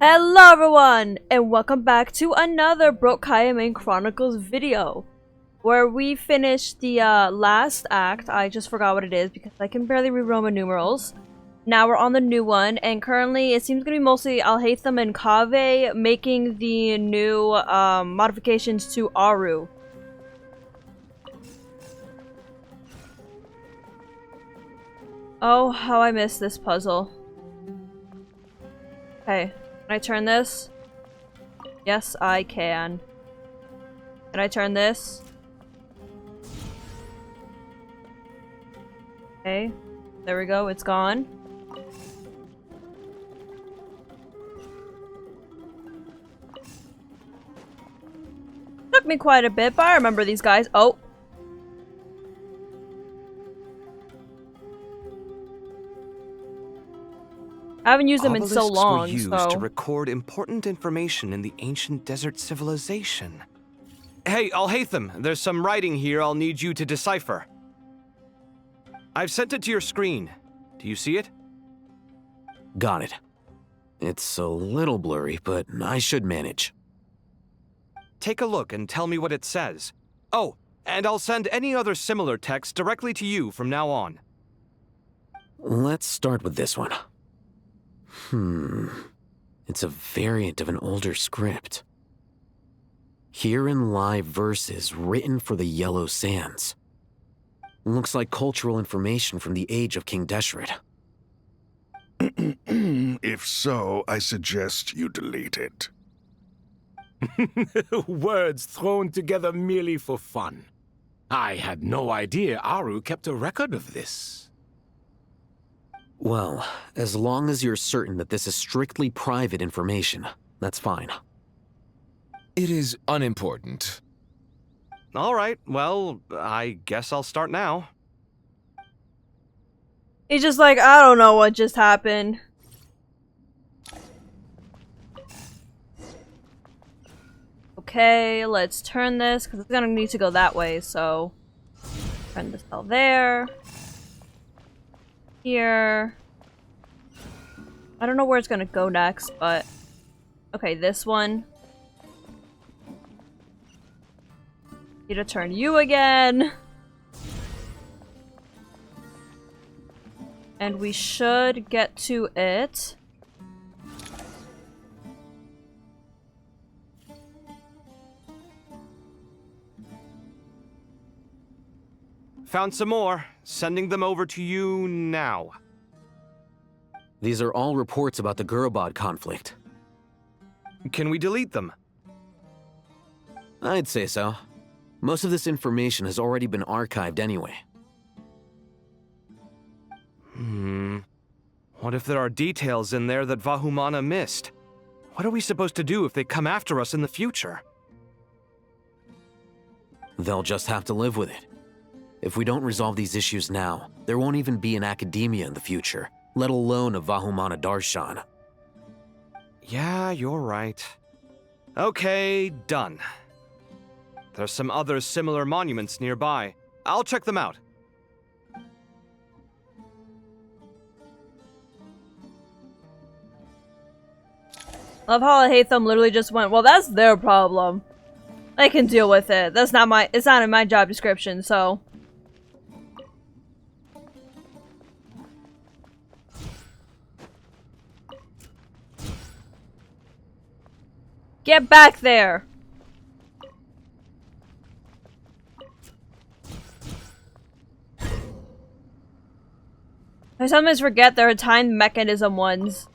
Hello everyone, and welcome back to another Kaeya and Chronicles video, where we finished the last act. I just forgot what it is because I can barely read Roman numerals. Now we're on the new one, and currently it seems to be mostly Haitham and Kaveh making the new modifications to Aru. Oh, how I missed this puzzle. Okay. Can I turn this? Yes, I can. Can I turn this? Okay. There we go, it's gone. Took me quite a bit, but I remember these guys. Oh! I haven't used them in so long, were used to record important information in the ancient desert civilization. Hey, Haitham, there's some writing here I'll need you to decipher. I've sent it to your screen. Do you see it? Got it. It's a little blurry, but I should manage. Take a look and tell me what it says. Oh, and I'll send any other similar text directly to you from now on. Let's start with this one. It's a variant of an older script. Herein lie verses written for the Yellow Sands. Looks like cultural information from the age of King Deshret. If so, I suggest you delete it. Words thrown together merely for fun. I had no idea Aru kept a record of this. Well, as long as you're certain that this is strictly private information, that's fine. It is unimportant. All right, well, I guess I'll start now. He's just like, I don't know what just happened. Okay, let's turn this, because it's gonna need to go that way, so... Turn this all there. Here. I don't know where it's gonna go next, but... Okay, this one. Need to turn you again. And we should get to it. Found some more. Sending them over to you now. These are all reports about the Gurubad conflict. Can we delete them? I'd say so. Most of this information has already been archived anyway. What if there are details in there that Vahumana missed? What are we supposed to do if they come after us in the future? They'll just have to live with it. If we don't resolve these issues now, there won't even be an academia in the future, let alone a Vahumana Darshan. Yeah, you're right. Okay, done. There's some other similar monuments nearby. I'll check them out. Love how Haitham literally just went, well, that's their problem. They can deal with it. That's not my- it's not in my job description, so... Get back there! I sometimes forget there are timed mechanism ones.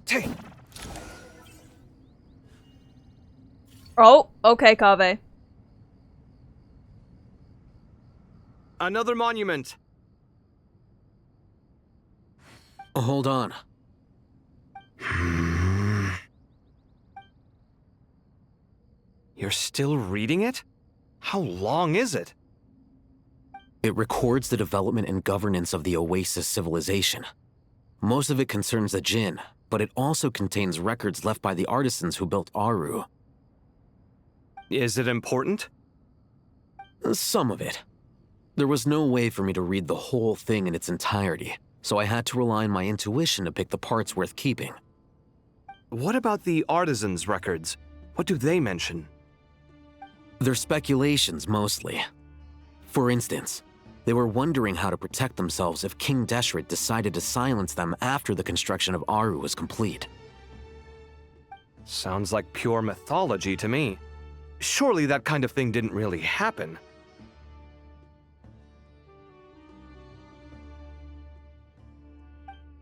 Hey. Oh, okay, Kaveh. Another monument. Hold on. You're still reading it? How long is it? It records the development and governance of the Oasis civilization. Most of it concerns the Jinn, but it also contains records left by the artisans who built Aru. Is it important? Some of it. There was no way for me to read the whole thing in its entirety, so I had to rely on my intuition to pick the parts worth keeping. What about the artisans' records? What do they mention? They're speculations, mostly. For instance, they were wondering how to protect themselves if King Deshret decided to silence them after the construction of Aru was complete. Sounds like pure mythology to me. Surely that kind of thing didn't really happen.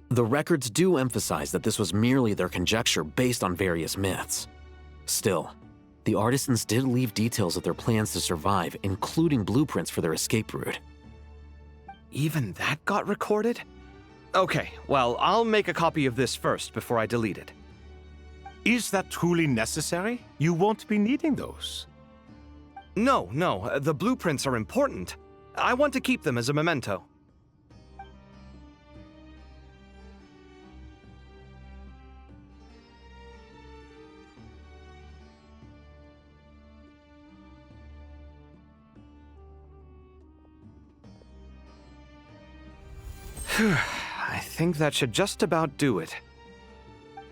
The records do emphasize that this was merely their conjecture based on various myths. Still, the artisans did leave details of their plans to survive, including blueprints for their escape route. Even that got recorded? Okay, well, I'll make a copy of this first before I delete it. Is that truly necessary? You won't be needing those. No, the blueprints are important. I want to keep them as a memento. I think that should just about do it.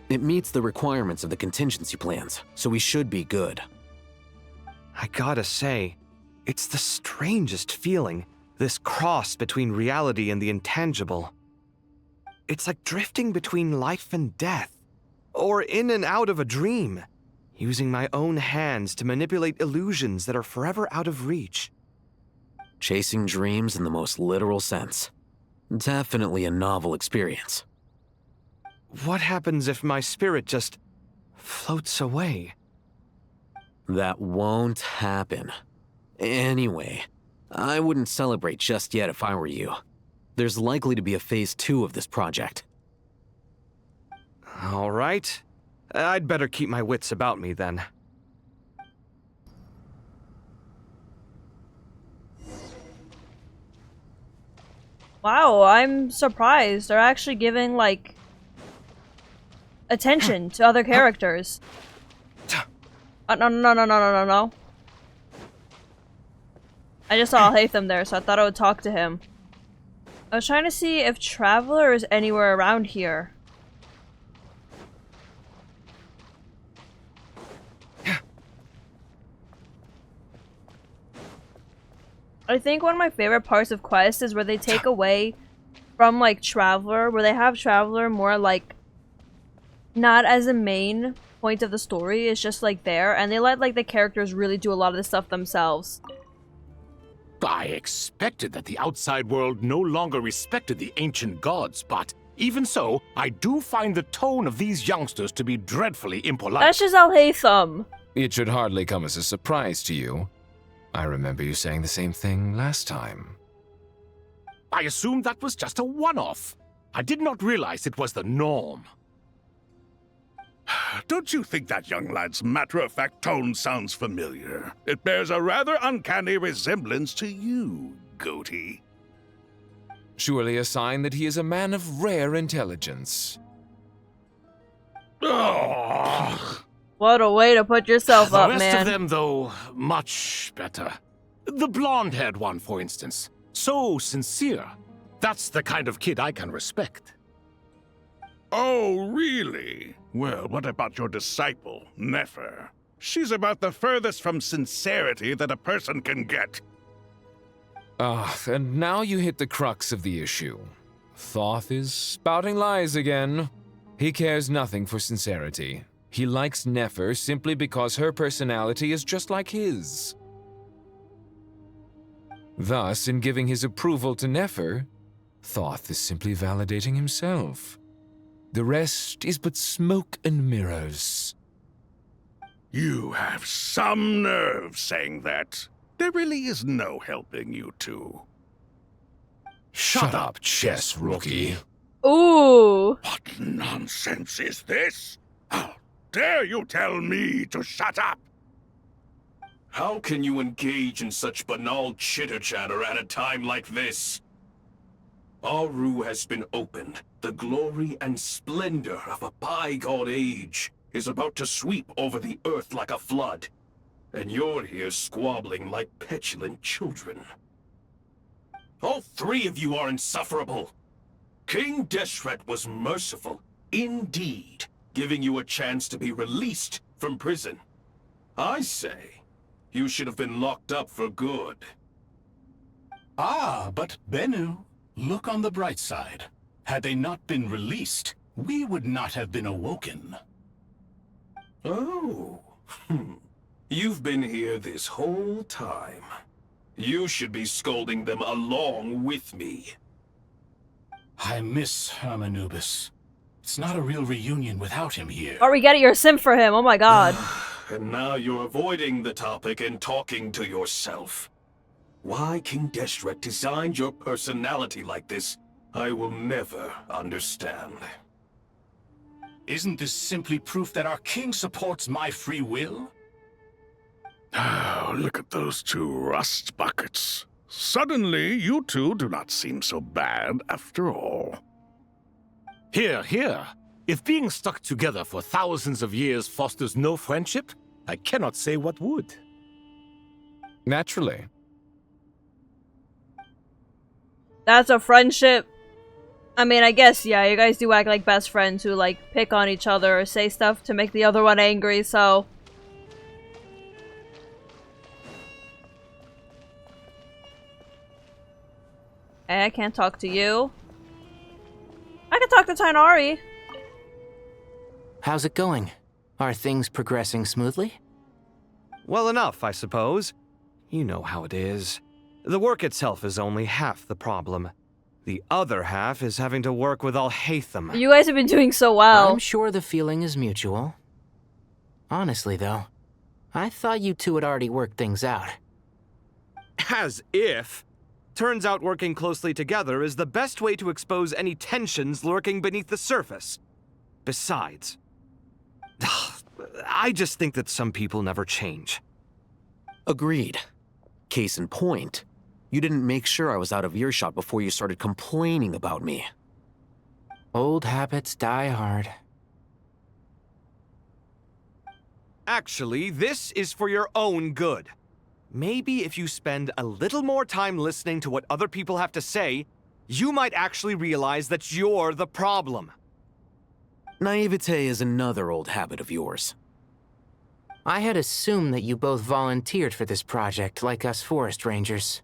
It meets the requirements of the contingency plans, so we should be good. I gotta say, it's the strangest feeling, this cross between reality and the intangible. It's like drifting between life and death, or in and out of a dream, using my own hands to manipulate illusions that are forever out of reach. Chasing dreams in the most literal sense. Definitely a novel experience. What happens if my spirit just floats away? That won't happen. Anyway, I wouldn't celebrate just yet if I were you. There's likely to be a phase 2 of this project. All right. I'd better keep my wits about me then. Wow, I'm surprised. They're actually giving, like, attention to other characters. No. I just saw Haitham there, so I thought I would talk to him. I was trying to see if Traveler is anywhere around here. I think one of my favorite parts of Quest is where they take away from, like, Traveler, where they have Traveler more, like, not as a main point of the story, it's just, like, there, and they let, like, the characters really do a lot of the stuff themselves. I expected that the outside world no longer respected the ancient gods, but even so, I do find the tone of these youngsters to be dreadfully impolite. That's just Haitham. It should hardly come as a surprise to you. I remember you saying the same thing last time. I assumed that was just a one-off. I did not realize it was the norm. Don't you think that young lad's matter-of-fact tone sounds familiar? It bears a rather uncanny resemblance to you, Goatee. Surely a sign that he is a man of rare intelligence. Ugh. What a way to put yourself The up, rest man. of them, though, much better. The blonde-haired one, for instance. So sincere. That's the kind of kid I can respect. Oh, really? Well, what about your disciple, Nefer? She's about the furthest from sincerity that a person can get. And now you hit the crux of the issue. Thoth is spouting lies again. He cares nothing for sincerity. He likes Nefer simply because her personality is just like his. Thus, in giving his approval to Nefer, Thoth is simply validating himself. The rest is but smoke and mirrors. You have some nerve saying that. There really is no helping you two. Shut up, chess rookie. Ooh. What nonsense is this? How dare you tell me to shut up? How can you engage in such banal chitter-chatter at a time like this? Aru has been opened. The glory and splendor of a bygone age is about to sweep over the earth like a flood. And you're here squabbling like petulant children. All three of you are insufferable. King Deshret was merciful, indeed, giving you a chance to be released from prison. I say, you should have been locked up for good. Ah, but Bennu, look on the bright side. Had they not been released, we would not have been awoken. Oh, you've been here this whole time. You should be scolding them along with me. I miss Hermanubis. It's not a real reunion without him here. Are we getting your sim for him? Oh my god. And now you're avoiding the topic and talking to yourself. Why King Deshret designed your personality like this, I will never understand. Isn't this simply proof that our king supports my free will? Oh, look at those two rust buckets. Suddenly, you two do not seem so bad after all. Here, here. If being stuck together for thousands of years fosters no friendship, I cannot say what would. Naturally. That's a friendship. I mean, I guess, yeah, you guys do act like best friends who, like, pick on each other or say stuff to make the other one angry, so... Hey, I can't talk to you. I can talk to Tainari. How's it going? Are things progressing smoothly? Well enough, I suppose. You know how it is. The work itself is only half the problem. The other half is having to work with Haitham. You guys have been doing so well. I'm sure the feeling is mutual. Honestly, though, I thought you two had already worked things out. As if. Turns out working closely together is the best way to expose any tensions lurking beneath the surface. Besides, I just think that some people never change. Agreed. Case in point, you didn't make sure I was out of earshot before you started complaining about me. Old habits die hard. Actually, this is for your own good. Maybe if you spend a little more time listening to what other people have to say, you might actually realize that you're the problem. Naivete is another old habit of yours. I had assumed that you both volunteered for this project like us forest rangers.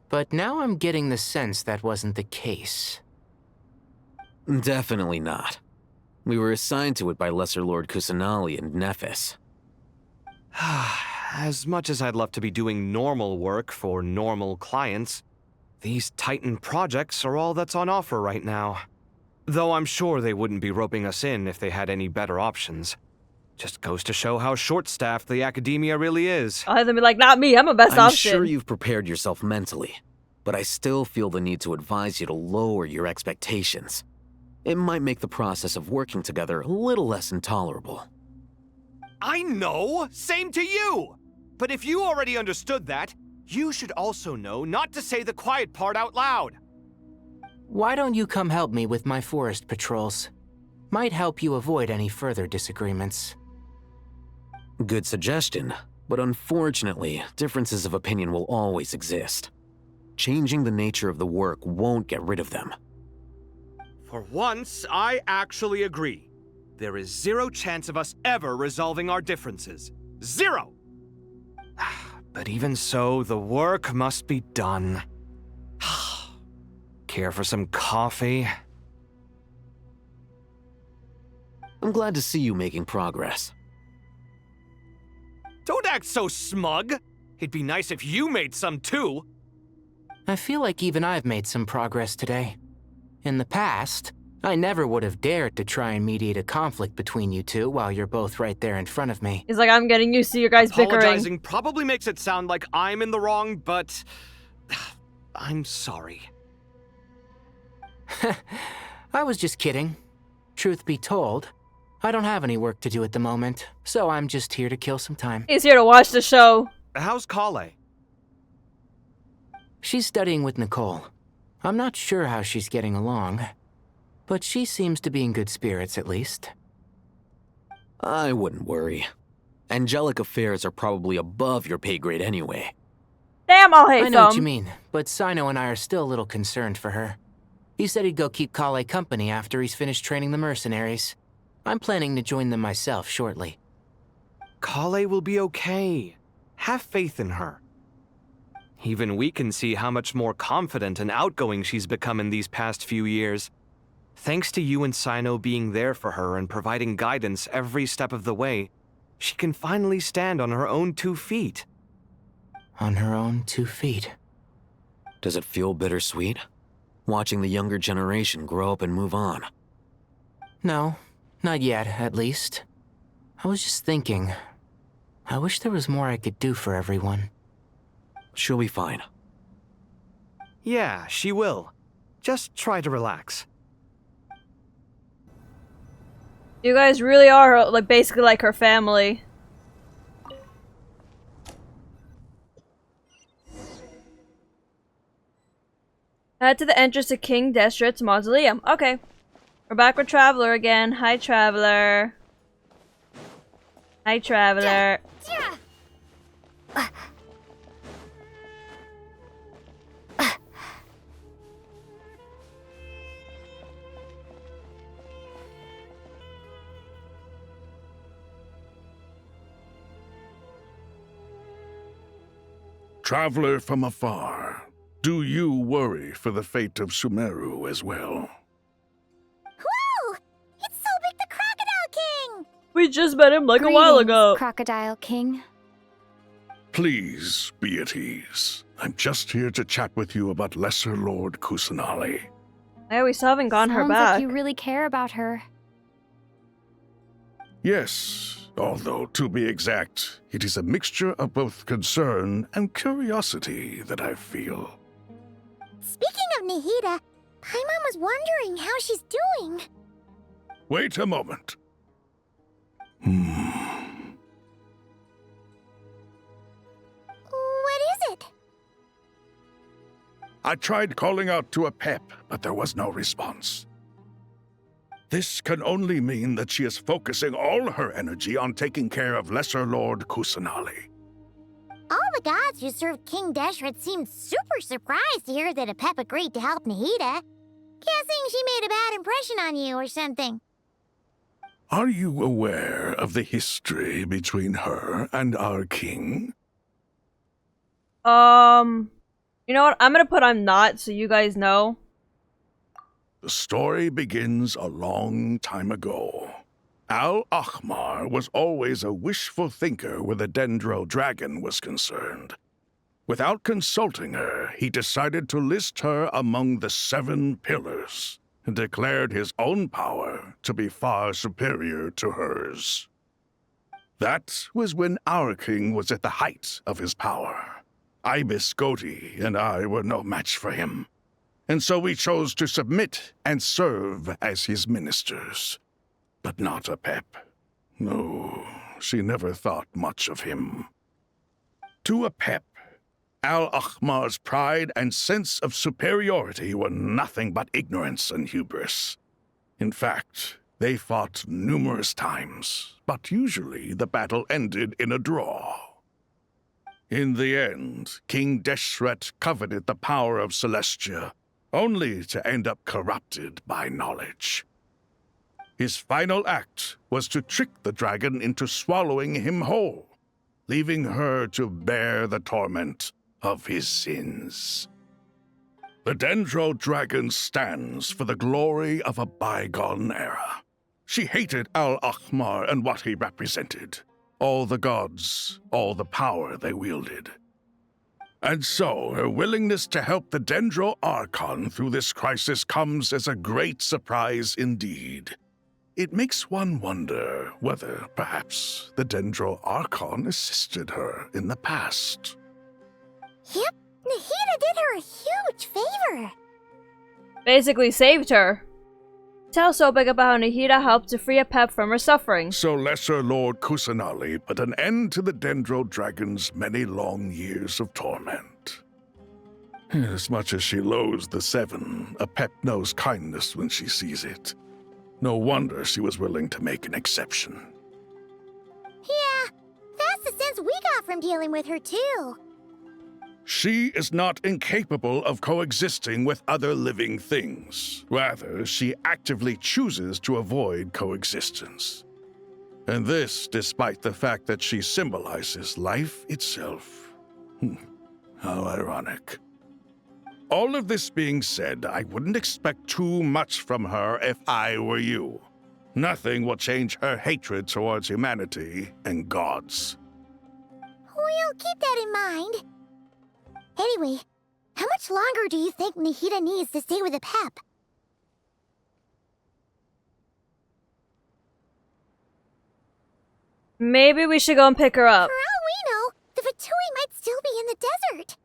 But now I'm getting the sense that wasn't the case. Definitely not. We were assigned to it by Lesser Lord Kusanali and Nephis. As much as I'd love to be doing normal work for normal clients, these Titan projects are all that's on offer right now. Though I'm sure they wouldn't be roping us in if they had any better options. Just goes to show how short-staffed the academia really is. I'll have them be like, not me, I'm a best I'm option. sure you've prepared yourself mentally, but I still feel the need to advise you to lower your expectations. It might make the process of working together a little less intolerable. I know! Same to you! But if you already understood that, you should also know not to say the quiet part out loud. Why don't you come help me with my forest patrols? Might help you avoid any further disagreements. Good suggestion, but unfortunately, differences of opinion will always exist. Changing the nature of the work won't get rid of them. For once, I actually agree. There is zero chance of us ever resolving our differences. Zero! But even so, the work must be done. Care for some coffee? I'm glad to see you making progress. Don't act so smug! It'd be nice if you made some too! I feel like even I've made some progress today. In the past, I never would have dared to try and mediate a conflict between you two while you're both right there in front of me. He's like, I'm getting used to you guys bickering. Apologizing probably makes it sound like I'm in the wrong, but... I'm sorry. I was just kidding. Truth be told, I don't have any work to do at the moment, so I'm just here to kill some time. He's here to watch the show. How's Kaeya? She's studying with Nicole. I'm not sure how she's getting along, but she seems to be in good spirits at least. I wouldn't worry. Angelic affairs are probably above your pay grade anyway. Damn, Haitham. I know what you mean, but Cyno and I are still a little concerned for her. He said he'd go keep Kaeya company after he's finished training the mercenaries. I'm planning to join them myself shortly. Kaeya will be okay. Have faith in her. Even we can see how much more confident and outgoing she's become in these past few years. Thanks to you and Cyno being there for her and providing guidance every step of the way, she can finally stand on her own 2 feet. On her own 2 feet. Does it feel bittersweet? Watching the younger generation grow up and move on? No, not yet, at least. I was just thinking, I wish there was more I could do for everyone. She'll be fine. Yeah, she will. Just try to relax. You guys really are, like, basically like her family. Head to the entrance to King Deshret's mausoleum. Okay. We're back with Traveler again. Hi, Traveler. Hi, Traveler. Traveler from afar, do you worry for the fate of Sumeru as well? Whoa! It's Sobek the Crocodile King! We just met him like a while ago. Crocodile King. Please be at ease. I'm just here to chat with you about Lesser Lord Kusanali. Yeah, we still haven't gotten her Sounds back. like you really care about her. Yes, although to be exact, it is a mixture of both concern and curiosity that I feel. Speaking of Nahida, Paimon was wondering how she's doing. Wait a moment. What is it? I tried calling out to Apep, but there was no response. This can only mean that she is focusing all her energy on taking care of Lesser Lord Kusanali. All the gods who served King Deshret seemed super surprised to hear that Apep agreed to help Nahida. Guessing she made a bad impression on you or something. Are you aware of the history between her and our king? You know what? I'm gonna put I'm not, so you guys know. The story begins a long time ago. Al-Ahmar was always a wishful thinker where the Dendro dragon was concerned. Without consulting her, he decided to list her among the 7 pillars and declared his own power to be far superior to hers. That was when our king was at the height of his power. Ibis Goti and I were no match for him, and so we chose to submit and serve as his ministers. But not Apep. No, she never thought much of him. To Apep, Al-Ahmar's pride and sense of superiority were nothing but ignorance and hubris. In fact, they fought numerous times, but usually the battle ended in a draw. In the end, King Deshret coveted the power of Celestia, only to end up corrupted by knowledge. His final act was to trick the dragon into swallowing him whole, leaving her to bear the torment of his sins. The Dendro dragon stands for the glory of a bygone era. She hated Al-Ahmar and what he represented. All the gods, all the power they wielded. And so, her willingness to help the Dendro Archon through this crisis comes as a great surprise indeed. It makes one wonder whether, perhaps, the Dendro Archon assisted her in the past. Yep, Nahida did her a huge favor. Basically saved her. Tell Sobek about how Nahida helped to free Apep from her suffering. So Lesser Lord Kusanali put an end to the Dendro Dragon's many long years of torment. As much as she loathes the 7, Apep knows kindness when she sees it. No wonder she was willing to make an exception. Yeah, that's the sense we got from dealing with her too. She is not incapable of coexisting with other living things. Rather, she actively chooses to avoid coexistence. And this despite the fact that she symbolizes life itself. How ironic. All of this being said, I wouldn't expect too much from her if I were you. Nothing will change her hatred towards humanity and gods. We'll keep that in mind. Anyway, how much longer do you think Nahida needs to stay with the Pep? Maybe we should go and pick her up. For all we know, the Fatui might still be in the desert.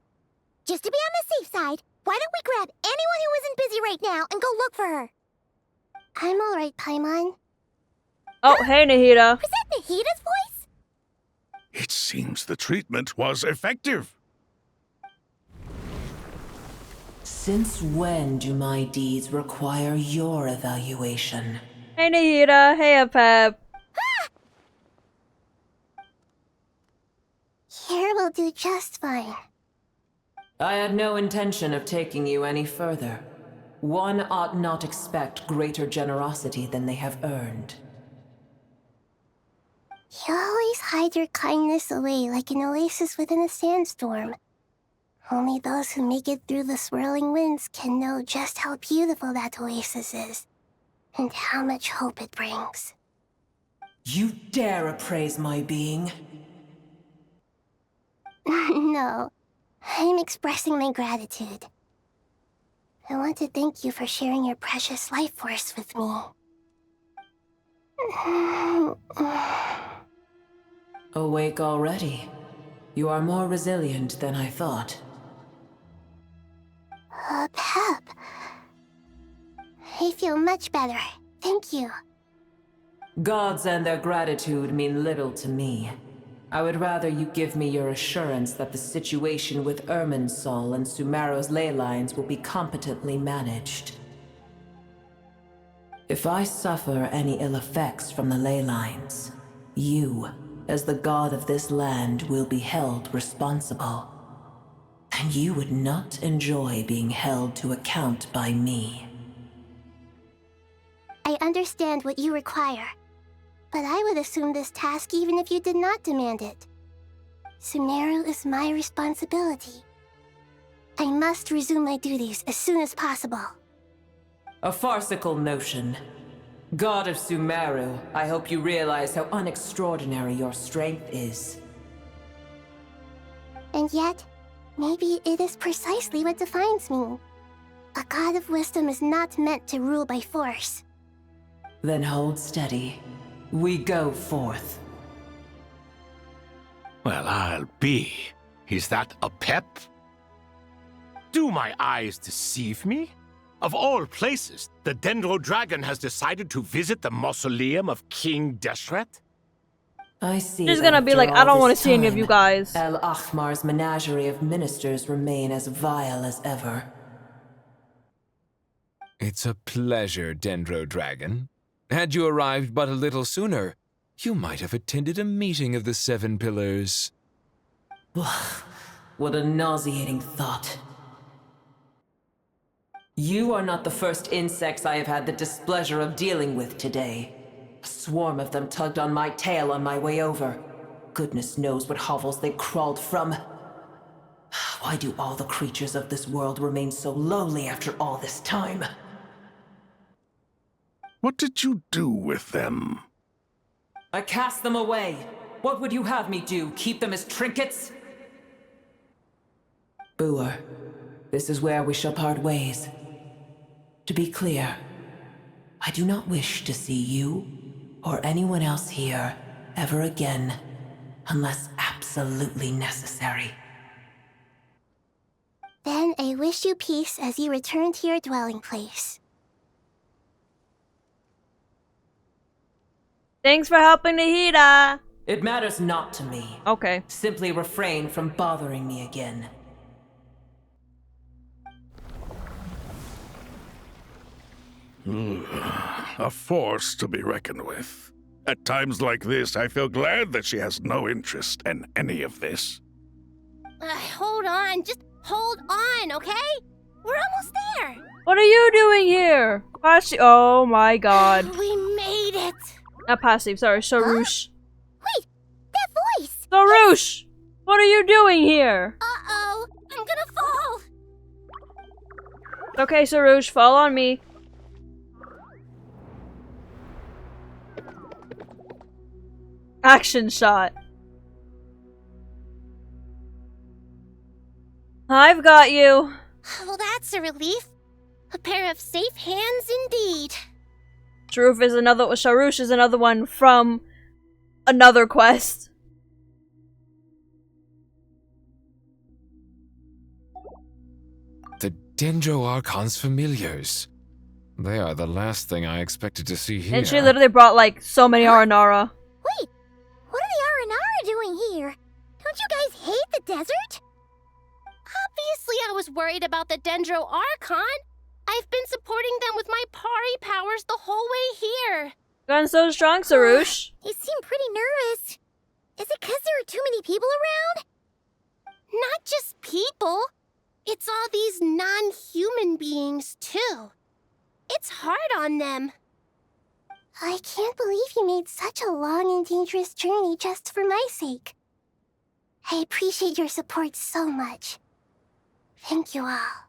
Just to be on the safe side, why don't we grab anyone who isn't busy right now and go look for her? I'm alright, Paimon. Oh, hey, Nahida. Was that Nahida's voice? It seems the treatment was effective. Since when do my deeds require your evaluation? Hey, Nahida. Hey, Pep. Here will do just fine. I had no intention of taking you any further. One ought not expect greater generosity than they have earned. You always hide your kindness away like an oasis within a sandstorm. Only those who make it through the swirling winds can know just how beautiful that oasis is, and how much hope it brings. You dare appraise my being? No, I'm expressing my gratitude. I want to thank you for sharing your precious life force with me. Awake already? You are more resilient than I thought. Pep. I feel much better. Thank you. Gods and their gratitude mean little to me. I would rather you give me your assurance that the situation with Irminsul and Sumeru's ley lines will be competently managed. If I suffer any ill effects from the ley lines, you, as the god of this land, will be held responsible. And you would not enjoy being held to account by me. I understand what you require, but I would assume this task even if you did not demand it. Sumeru is my responsibility. I must resume my duties as soon as possible. A farcical notion. God of Sumeru, I hope you realize how unextraordinary your strength is. And yet, maybe it is precisely what defines me. A god of wisdom is not meant to rule by force. Then hold steady. We go forth. Well, I'll be. Is that a pep? Do my eyes deceive me? Of all places, the Dendro Dragon has decided to visit the mausoleum of King Deshret? I see. She's gonna be like, I don't want to see any of you guys. El Ahmar's menagerie of ministers remain as vile as ever. It's a pleasure, Dendro Dragon. Had you arrived but a little sooner, you might have attended a meeting of the Seven Pillars. What a nauseating thought. You are not the first insects I have had the displeasure of dealing with today. A swarm of them tugged on my tail on my way over. Goodness knows what hovels they crawled from. Why do all the creatures of this world remain so lowly after all this time? What did you do with them? I cast them away. What would you have me do? Keep them as trinkets? Boer, this is where we shall part ways. To be clear, I do not wish to see you or anyone else here ever again, unless absolutely necessary. Then I wish you peace as you return to your dwelling place. Thanks for helping Nahida. It matters not to me. Okay. Simply refrain from bothering me again. A force to be reckoned with. At times like this, I feel glad that she has no interest in any of this. Hold hold on. Just hold on, okay? We're almost there. What are you doing here? Passive. Oh my god. We made it. Not passive, sorry, Sorush. Huh? Wait, that voice. Sorush! What are you doing here? Uh-oh, I'm gonna fall. Okay, Sorush, fall on me. Action shot. I've got you. Well, that's a relief. A pair of safe hands indeed. Sorush is another one from another quest. The Dendro Archon's familiars. They are the last thing I expected to see here. And she literally brought like so many Aranara. Wait, what are the Aranara doing here? Don't you guys hate the desert? Obviously I was worried about the Dendro Archon. I've been supporting them with my Pari powers the whole way here. Gone so strong, Sorush. You seem pretty nervous. Is it because there are too many people around? Not just people. It's all these non-human beings, too. It's hard on them. I can't believe you made such a long and dangerous journey just for my sake. I appreciate your support so much. Thank you all.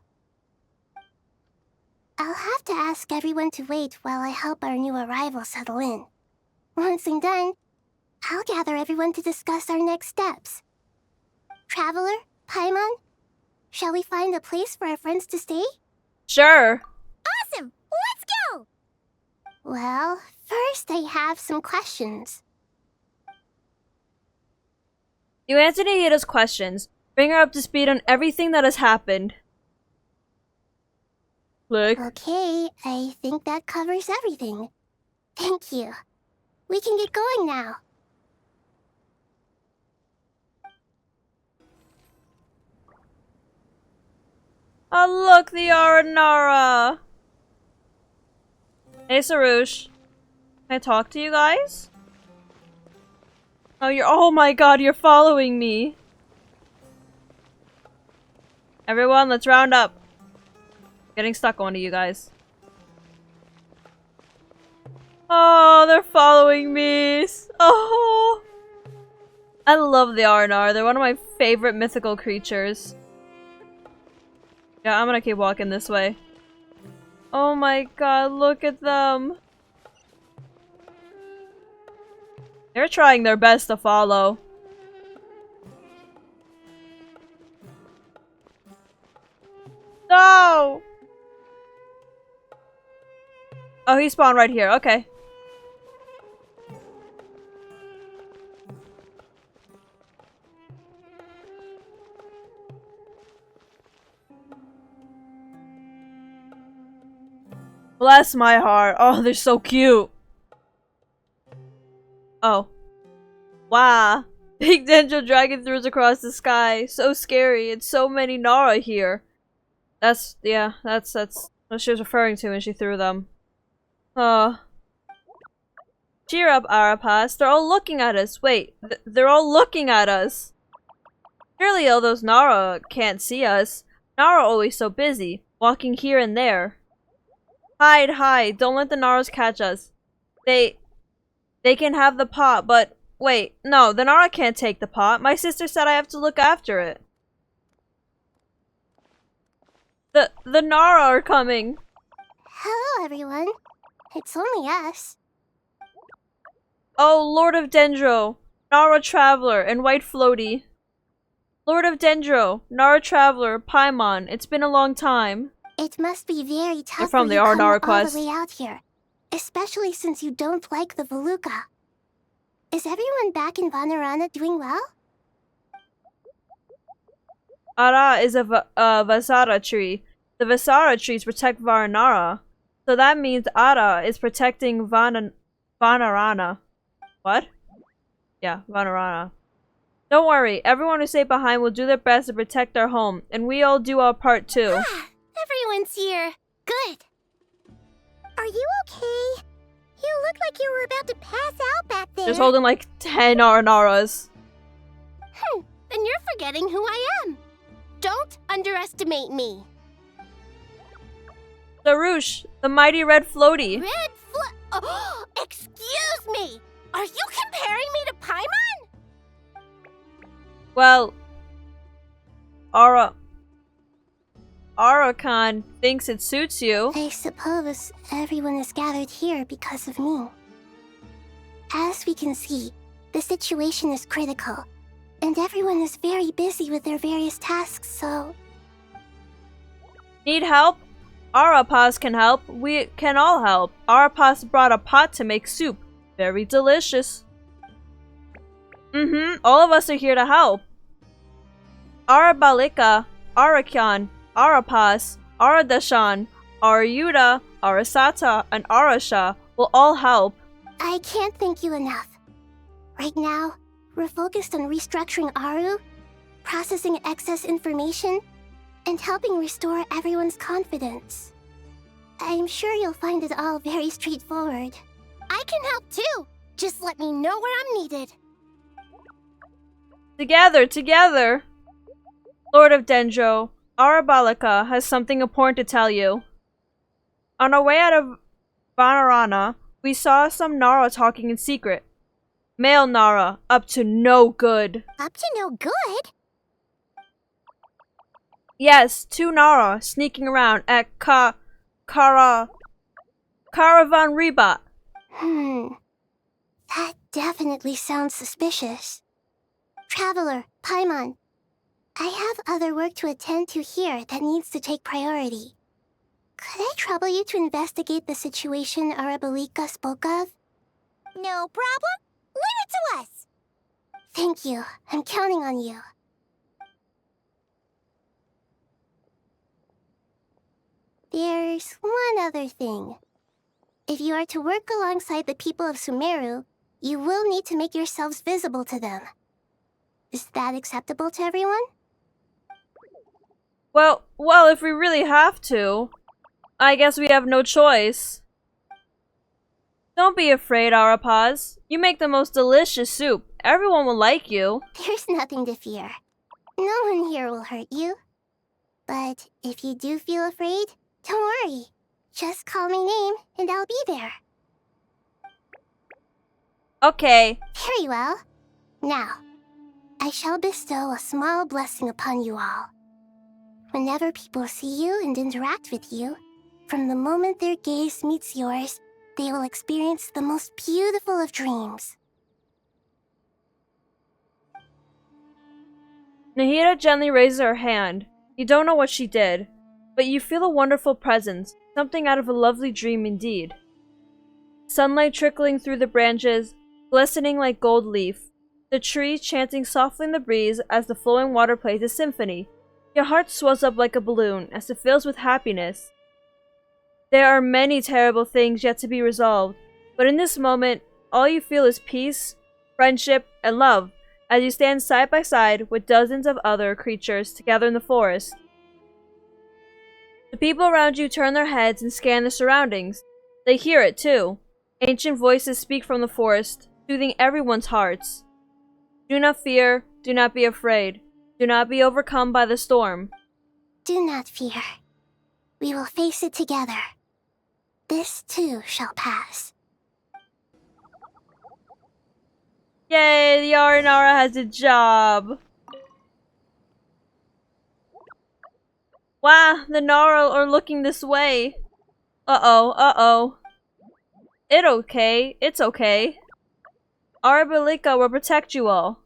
I'll have to ask everyone to wait while I help our new arrival settle in. Once I'm done, I'll gather everyone to discuss our next steps. Traveler, Paimon, shall we find a place for our friends to stay? Sure. Awesome! Let's go! Well, first I have some questions. You answer Nahida's questions. Bring her up to speed on everything that has happened. Look. Okay, I think that covers everything. Thank you. We can get going now. Oh look, the Aranara! Hey Sorush. Can I talk to you guys? Oh my god, you're following me. Everyone, let's round up. Getting stuck on to you guys. Oh, they're following me. Oh. I love the Aranara. They're one of my favorite mythical creatures. Yeah, I'm gonna keep walking this way. Oh my god, look at them. They're trying their best to follow. No! Oh, he spawned right here. Okay. Bless my heart. Oh, they're so cute. Oh. Wow. Big Dendro dragon throws across the sky. So scary. It's so many Nara here. That's what she was referring to when she threw them. Cheer up, Arapas. They're all looking at us. Wait, they're all looking at us. Surely all those Nara can't see us. Nara always so busy, walking here and there. Hide, hide. Don't let the Naras catch us. They can have the pot, but wait, no, the Nara can't take the pot. My sister said I have to look after it. The Nara are coming. Hello, everyone. It's only us. Oh, Lord of Dendro, Nara Traveler, and White Floaty. Lord of Dendro, Nara Traveler, Paimon. It's been a long time. It must be very tough from the for you Aranara coming all quest. the way out here, especially since you don't like the Veluca. Is everyone back in Vanarana doing well? Ara is a Vasara tree. The Vasara trees protect Varanara. So that means Ara is protecting Vanarana. What? Yeah, Vanarana. Don't worry, everyone who stayed behind will do their best to protect our home, and we all do our part too. Everyone's here. Good. Are you okay? You look like you were about to pass out back there. Just holding like 10 Aranaras. Then you're forgetting who I am. Don't underestimate me. Sorush, the mighty red floaty. Oh, excuse me! Are you comparing me to Paimon? Well, Arakan thinks it suits you. I suppose everyone is gathered here because of me. As we can see, the situation is critical, and everyone is very busy with their various tasks, so... Need help? Arapas can help. We can all help. Arapas brought a pot to make soup. Very delicious. All of us are here to help. Arabalika, Arakan, Arapas, Aradashan, Arayuda, Arasata, and Arasha will all help. I can't thank you enough. Right now, we're focused on restructuring Aru, processing excess information, and helping restore everyone's confidence. I'm sure you'll find it all very straightforward. I can help too! Just let me know where I'm needed. Together! Lord of Dendro, Arabalika has something important to tell you. On our way out of Vanarana, we saw some Nara talking in secret. Male Nara, up to no good. Up to no good? Yes, 2 Nara sneaking around at Caravan Rebat. That definitely sounds suspicious. Traveler, Paimon, I have other work to attend to here that needs to take priority. Could I trouble you to investigate the situation Arabalika spoke of? No problem. Leave it to us. Thank you. I'm counting on you. There's one other thing. If you are to work alongside the people of Sumeru, you will need to make yourselves visible to them. Is that acceptable to everyone? Well, if we really have to, I guess we have no choice. Don't be afraid, Arapas. You make the most delicious soup. Everyone will like you. There's nothing to fear. No one here will hurt you. But if you do feel afraid, don't worry. Just call my name and I'll be there. Okay. Very well. Now, I shall bestow a small blessing upon you all. Whenever people see you and interact with you, from the moment their gaze meets yours, they will experience the most beautiful of dreams. Nahida gently raises her hand. You don't know what she did, but you feel a wonderful presence, something out of a lovely dream indeed. Sunlight trickling through the branches, glistening like gold leaf. The trees chanting softly in the breeze as the flowing water plays a symphony. Your heart swells up like a balloon as it fills with happiness. There are many terrible things yet to be resolved, but in this moment, all you feel is peace, friendship, and love as you stand side by side with dozens of other creatures together in the forest. The people around you turn their heads and scan the surroundings. They hear it too. Ancient voices speak from the forest, soothing everyone's hearts. Do not fear, do not be afraid. Do not be overcome by the storm. Do not fear. We will face it together. This too shall pass. Yay, the Aranara has a job. Wow, the Nara are looking this way. Uh-oh. It's okay. Arabalika will protect you all.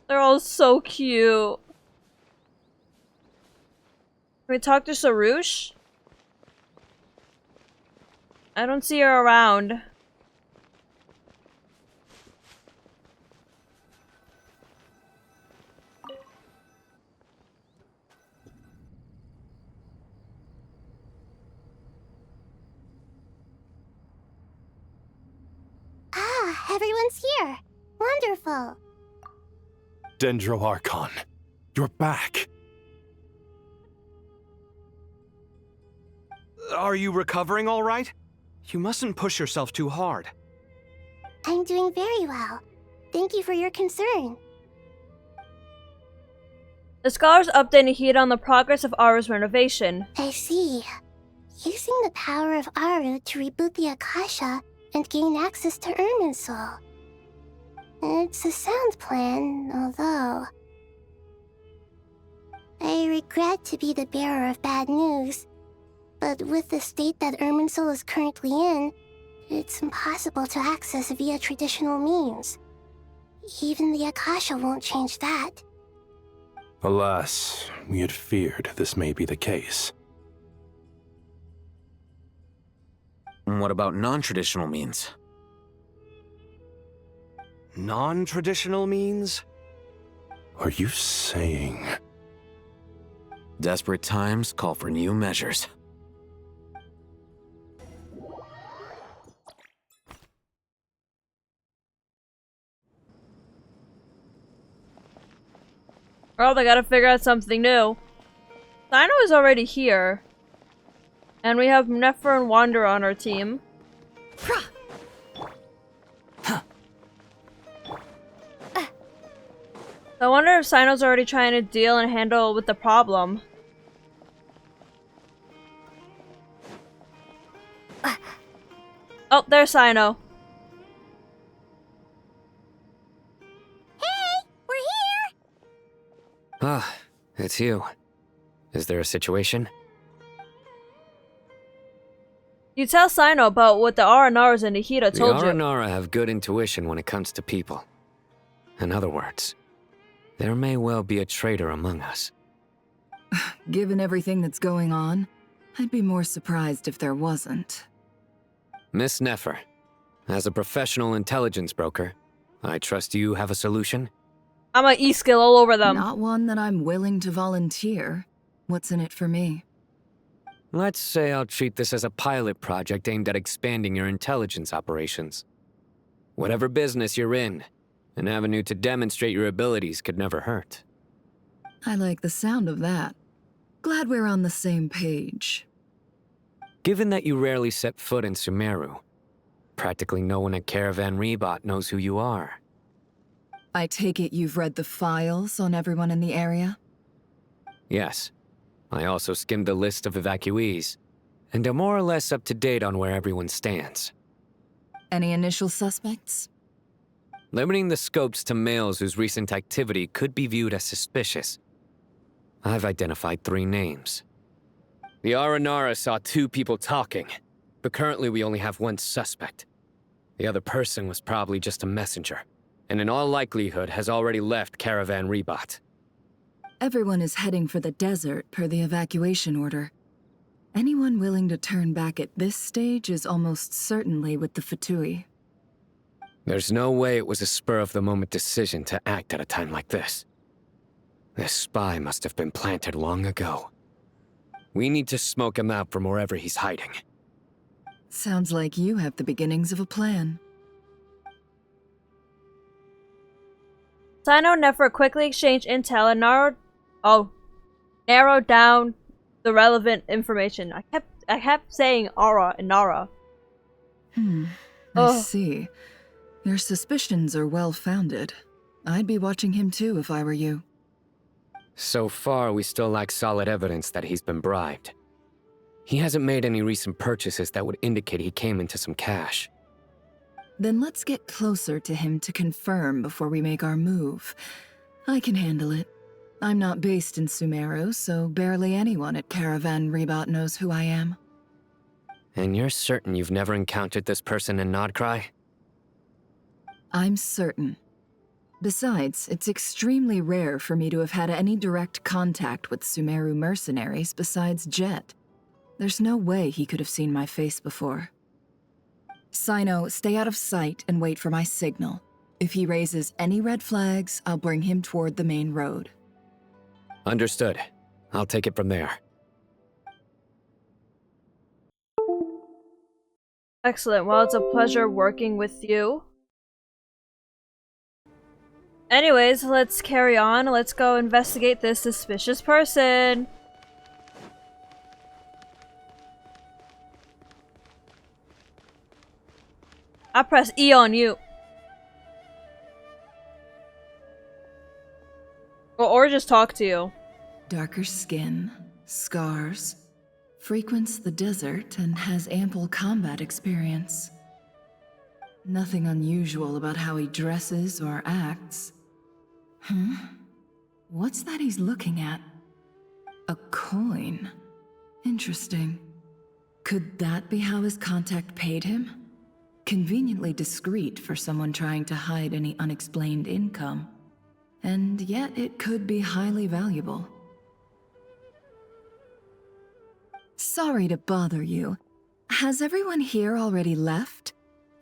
They're all so cute. Can we talk to Sorush? I don't see her around. Ah, everyone's here. Wonderful. Dendro Archon, you're back. Are you recovering all right? You mustn't push yourself too hard. I'm doing very well. Thank you for your concern. The scholars update Nahida on the progress of Aru's renovation. I see. Using the power of Aru to reboot the Akasha and gain access to Irminsul. It's a sound plan, although... I regret to be the bearer of bad news, but with the state that Irminsul is currently in, it's impossible to access via traditional means. Even the Akasha won't change that. Alas, we had feared this may be the case. What about non-traditional means? Non-traditional means? Are you saying... Desperate times call for new measures. Well, they gotta figure out something new. Cyno is already here. And we have Nefer and Wander on our team. I wonder if Cyno's already trying to deal and handle with the problem. Oh, there's Cyno. Hey, we're here! Ah, it's you. Is there a situation? You tell Cyno about what the Aranaras and Nahida told you. The Aranara have good intuition when it comes to people. In other words, there may well be a traitor among us. Given everything that's going on, I'd be more surprised if there wasn't. Miss Nefer, as a professional intelligence broker, I trust you have a solution? I'm a E-skill all over them. Not one that I'm willing to volunteer. What's in it for me? Let's say I'll treat this as a pilot project aimed at expanding your intelligence operations. Whatever business you're in, an avenue to demonstrate your abilities could never hurt. I like the sound of that. Glad we're on the same page. Given that you rarely set foot in Sumeru, practically no one at Caravan Rebot knows who you are. I take it you've read the files on everyone in the area? Yes. I also skimmed the list of evacuees, and am more or less up to date on where everyone stands. Any initial suspects? Limiting the scopes to males whose recent activity could be viewed as suspicious. I've identified 3 names. The Aranara saw 2 people talking, but currently we only have 1 suspect. The other person was probably just a messenger, and in all likelihood has already left Caravan Rebot. Everyone is heading for the desert per the evacuation order. Anyone willing to turn back at this stage is almost certainly with the Fatui. There's no way it was a spur-of-the-moment decision to act at a time like this. This spy must have been planted long ago. We need to smoke him out from wherever he's hiding. Sounds like you have the beginnings of a plan. Cyno and Nefer quickly exchange intel and narrowed down the relevant information. I kept saying Ara and Nara. I see. Your suspicions are well-founded. I'd be watching him too if I were you. So far, we still lack solid evidence that he's been bribed. He hasn't made any recent purchases that would indicate he came into some cash. Then let's get closer to him to confirm before we make our move. I can handle it. I'm not based in Sumeru, so barely anyone at Caravan Rebot knows who I am. And you're certain you've never encountered this person in Nodcry? I'm certain. Besides, it's extremely rare for me to have had any direct contact with Sumeru mercenaries besides Jet. There's no way he could have seen my face before. Cyno, stay out of sight and wait for my signal. If he raises any red flags, I'll bring him toward the main road. Understood. I'll take it from there. Excellent. Well, it's a pleasure working with you. Anyways, let's carry on. Let's go investigate this suspicious person. I press E on you. Or just talk to you. Darker skin, scars, frequents the desert, and has ample combat experience. Nothing unusual about how he dresses or acts. What's that he's looking at? A coin. Interesting. Could that be how his contact paid him? Conveniently discreet for someone trying to hide any unexplained income. And yet it could be highly valuable. Sorry to bother you. Has everyone here already left?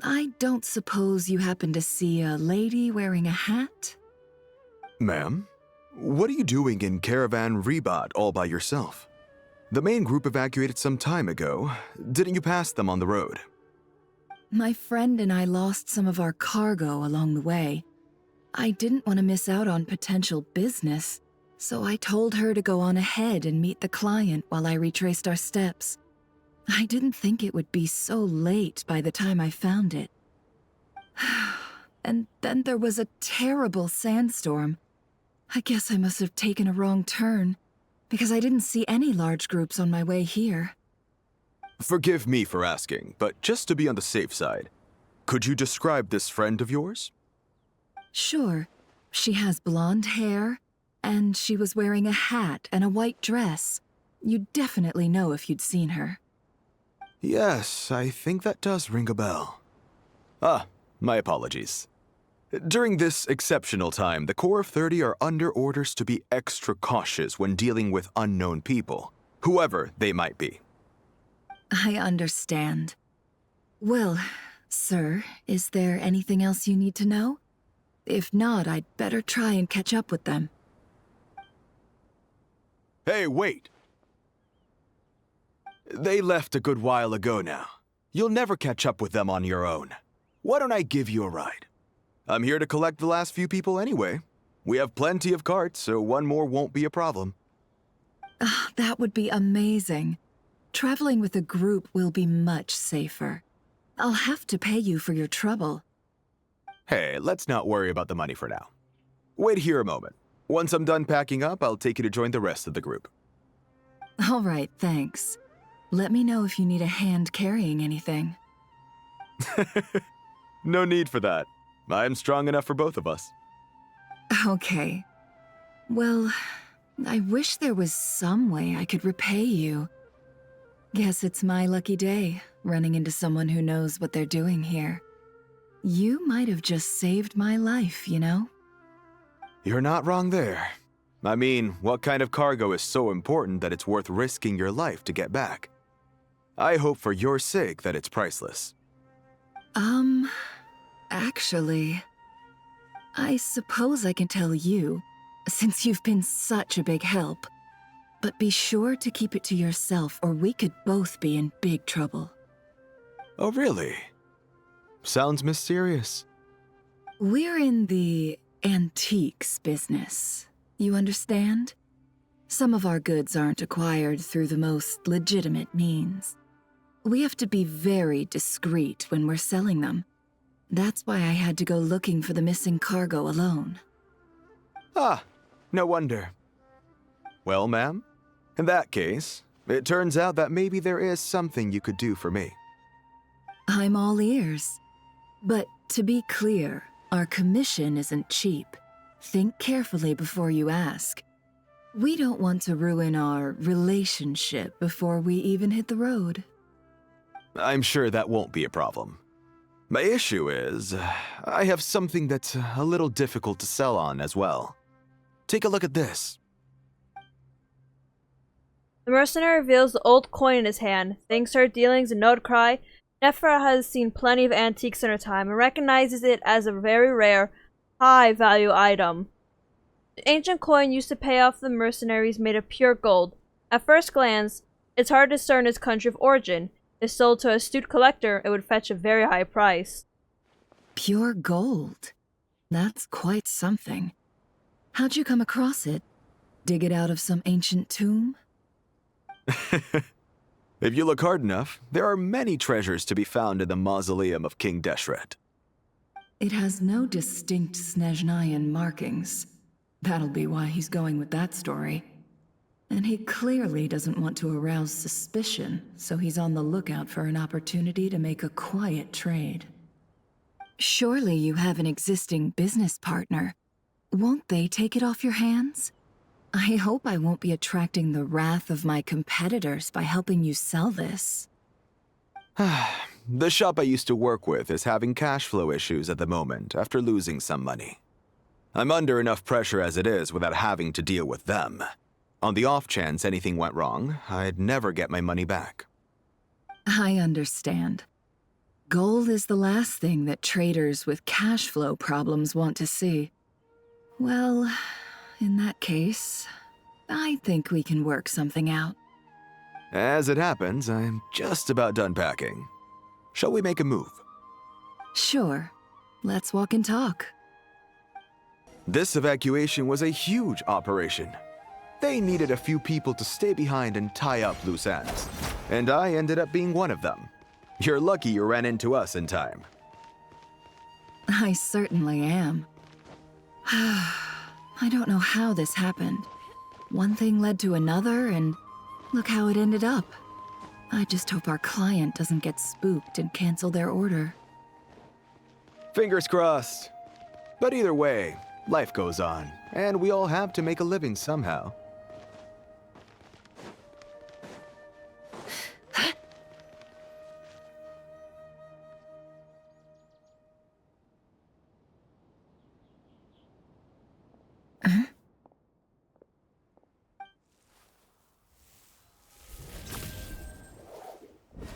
I don't suppose you happen to see a lady wearing a hat? Ma'am, what are you doing in Caravan Rebat all by yourself? The main group evacuated some time ago. Didn't you pass them on the road? My friend and I lost some of our cargo along the way. I didn't want to miss out on potential business, so I told her to go on ahead and meet the client while I retraced our steps. I didn't think it would be so late by the time I found it. And then there was a terrible sandstorm. I guess I must have taken a wrong turn, because I didn't see any large groups on my way here. Forgive me for asking, but just to be on the safe side, could you describe this friend of yours? Sure. She has blonde hair, and she was wearing a hat and a white dress. You'd definitely know if you'd seen her. Yes, I think that does ring a bell. Ah, my apologies. During this exceptional time, the Corps of 30 are under orders to be extra cautious when dealing with unknown people, whoever they might be. I understand. Well, sir, is there anything else you need to know? If not, I'd better try and catch up with them. Hey, wait! They left a good while ago now. You'll never catch up with them on your own. Why don't I give you a ride? I'm here to collect the last few people anyway. We have plenty of carts, so one more won't be a problem. That would be amazing. Traveling with a group will be much safer. I'll have to pay you for your trouble. Hey, let's not worry about the money for now. Wait here a moment. Once I'm done packing up, I'll take you to join the rest of the group. All right, thanks. Let me know if you need a hand carrying anything. No need for that. I'm strong enough for both of us. Okay. Well, I wish there was some way I could repay you. Guess it's my lucky day, running into someone who knows what they're doing here. You might have just saved my life, you know? You're not wrong there. I mean, what kind of cargo is so important that it's worth risking your life to get back? I hope for your sake that it's priceless. Actually, I suppose I can tell you, since you've been such a big help. But be sure to keep it to yourself, or we could both be in big trouble. Oh, really? Sounds mysterious. We're in the antiques business. You understand? Some of our goods aren't acquired through the most legitimate means. We have to be very discreet when we're selling them. That's why I had to go looking for the missing cargo alone. Ah, no wonder. Well, ma'am, in that case, it turns out that maybe there is something you could do for me. I'm all ears. But to be clear, our commission isn't cheap. Think carefully before you ask. We don't want to ruin our relationship before we even hit the road. I'm sure that won't be a problem. My issue is, I have something that's a little difficult to sell on as well. Take a look at this. The mercenary reveals the old coin in his hand. Thanks to her dealings in Nordcry, Nefer has seen plenty of antiques in her time and recognizes it as a very rare, high-value item. The ancient coin used to pay off the mercenaries made of pure gold. At first glance, it's hard to discern its country of origin. If sold to an astute collector, it would fetch a very high price. Pure gold? That's quite something. How'd you come across it? Dig it out of some ancient tomb? If you look hard enough, there are many treasures to be found in the mausoleum of King Deshret. It has no distinct Snezhnayan markings. That'll be why he's going with that story. And he clearly doesn't want to arouse suspicion, so he's on the lookout for an opportunity to make a quiet trade. Surely you have an existing business partner. Won't they take it off your hands? I hope I won't be attracting the wrath of my competitors by helping you sell this. The shop I used to work with is having cash flow issues at the moment after losing some money. I'm under enough pressure as it is without having to deal with them. On the off chance anything went wrong, I'd never get my money back. I understand. Gold is the last thing that traders with cash flow problems want to see. Well, in that case, I think we can work something out. As it happens, I'm just about done packing. Shall we make a move? Sure. Let's walk and talk. This evacuation was a huge operation. They needed a few people to stay behind and tie up loose ends, and I ended up being one of them. You're lucky you ran into us in time. I certainly am. I don't know how this happened. One thing led to another, and look how it ended up. I just hope our client doesn't get spooked and cancel their order. Fingers crossed. But either way, life goes on, and we all have to make a living somehow.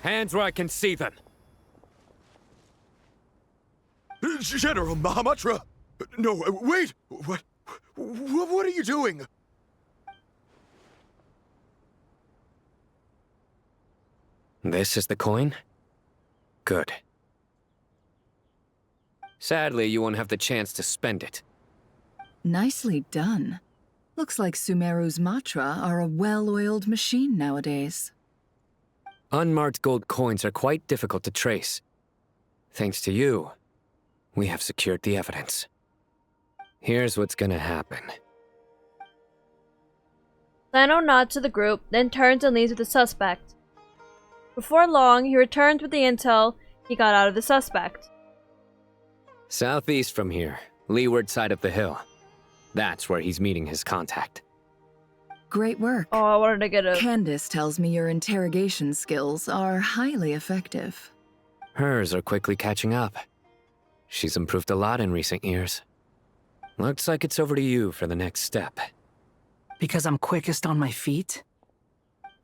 Hands where I can see them. General Mahamatra! No, wait! What are you doing? This is the coin? Good. Sadly, you won't have the chance to spend it. Nicely done. Looks like Sumeru's Matra are a well-oiled machine nowadays. Unmarked gold coins are quite difficult to trace. Thanks to you, we have secured the evidence. Here's what's gonna happen. Cyno nods to the group, then turns and leaves with the suspect. Before long, he returns with the intel he got out of the suspect. Southeast from here, leeward side of the hill. That's where he's meeting his contact. Great work. Oh, I wanted to get a... Candace tells me your interrogation skills are highly effective. Hers are quickly catching up. She's improved a lot in recent years. Looks like it's over to you for the next step. Because I'm quickest on my feet?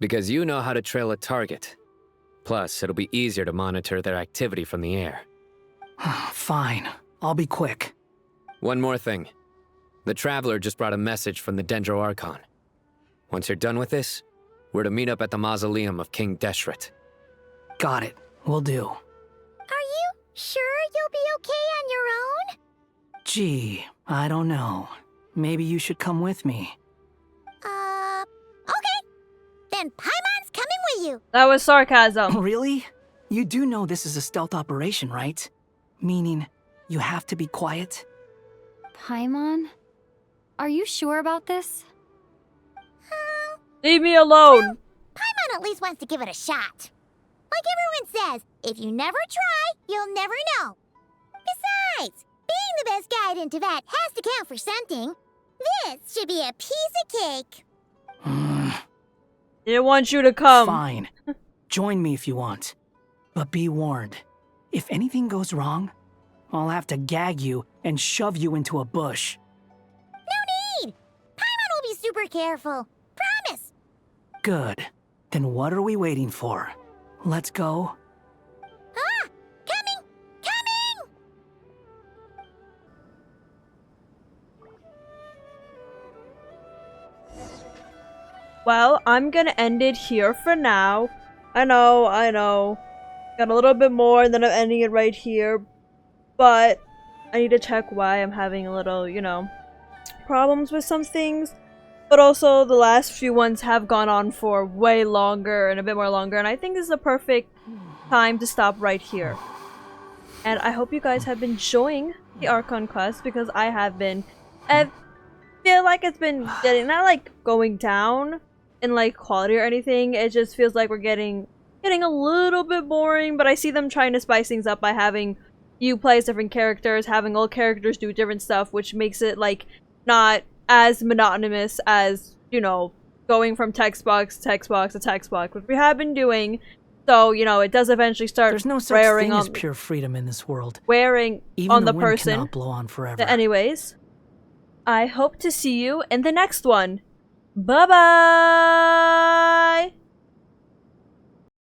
Because you know how to trail a target. Plus, it'll be easier to monitor their activity from the air. Fine. I'll be quick. One more thing. The Traveler just brought a message from the Dendro Archon. Once you're done with this, we're to meet up at the mausoleum of King Deshret. Got it. Will do. Are you sure you'll be okay on your own? Gee, I don't know. Maybe you should come with me. Okay. Then Paimon's coming with you. That was sarcasm. Really? You do know this is a stealth operation, right? Meaning, you have to be quiet? Paimon? Are you sure about this? Leave me alone! Well, Paimon at least wants to give it a shot. Like everyone says, if you never try, you'll never know. Besides, being the best guide in Teyvat has to count for something. This should be a piece of cake. Didn't want you to come. Fine. Join me if you want. But be warned. If anything goes wrong, I'll have to gag you and shove you into a bush. No need! Paimon will be super careful. Promise! Good. Then what are we waiting for? Let's go. Ah! Coming! Coming! Well, I'm gonna end it here for now. I know. Got a little bit more and then I'm ending it right here. But I need to check why I'm having a little, problems with some things. But also, the last few ones have gone on for way longer and a bit more longer. And I think this is the perfect time to stop right here. And I hope you guys have been enjoying the Archon quest because I have been. And feel like it's been getting, not like going down in like quality or anything. It just feels like we're getting a little bit boring, but I see them trying to spice things up by having you play as different characters, having all characters do different stuff, which makes it like not as monotonous as, you know, going from text box to text box to text box, which we have been doing. So, you know, it does eventually start. There's no such thing as pure freedom in this world. Wearing Even on the wind person. cannot blow on forever. But anyways, I hope to see you in the next one. Bye bye.